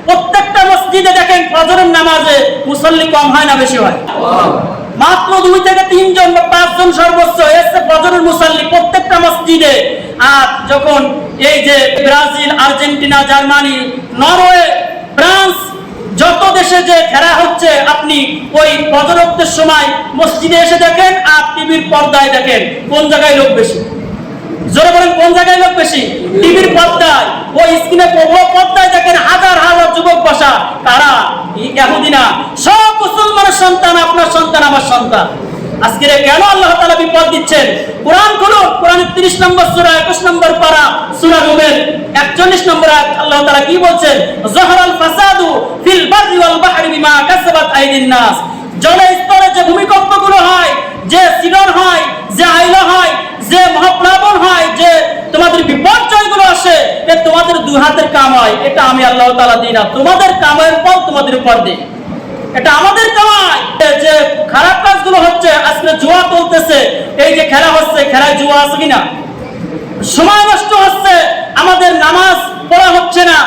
প্রত্যেকটা মসজিদে দেখেন ফজরের নামাজে মুসল্লি কম হয় না বেশি হয়? মাত্র 2 থেকে 3 জন বা 5 জন সর্বোচ্চ এসে ফজরের মুসল্লি প্রত্যেকটা মসজিদে। আর যখন এই যে Brazil, Argentina, Germany, Norway, France, যত দেশে যে খেলা হচ্ছে, আপনি ওই ফজরের সময় মসজিদে এসে দেখেন আর টিভির পর্দায় দেখেন কোন জায়গায় লোক বেশি। জোরে বলেন, কোন জায়গায় লোক বেশি? টিভির পর্দায়, ওই স্ক্রিনে পর্দায় দেখেন হাজার হাজার যুবক বসা। তারা ইহুদি না, সব মুসলমানের সন্তান, আপনার সন্তান, আমার সন্তান। আজকে কেন আল্লাহ তাআলা বিপদ দিচ্ছেন? কোরআন খুলুন, কোরআনের 30 নম্বর সূরা 21 নম্বর পারা, সূরা রুমের 41 নম্বর আয়াত। আল্লাহ তাআলা কি বলছেন? যাহারাল ফাসাদু ফিল বাররি ওয়াল বাহরি বিমা কাসাবাত আইদিন নাস। জলের স্তরে যে ভূমিকম্পগুলো হয়, যে সিডর হয়, যে আইলা হয়, যে মহাপ্লাবন হয়, যে তোমাদের বিপর্যয়গুলো আসে, এটা তোমাদের দুই হাতের কাম হয়। এটা আমি আল্লাহ তাআলা দিই না, তোমাদের কামের ফল তোমাদের উপর দিই। এটা আমাদের কামাই। যে খারাপ কাজগুলো হচ্ছে, আজকে জুয়া চলতেছে, এই যে খেলা হচ্ছে, খেলায় জুয়া আছে কিনা? সময় নষ্ট হচ্ছে, আমাদের নামাজ পড়া হচ্ছে না।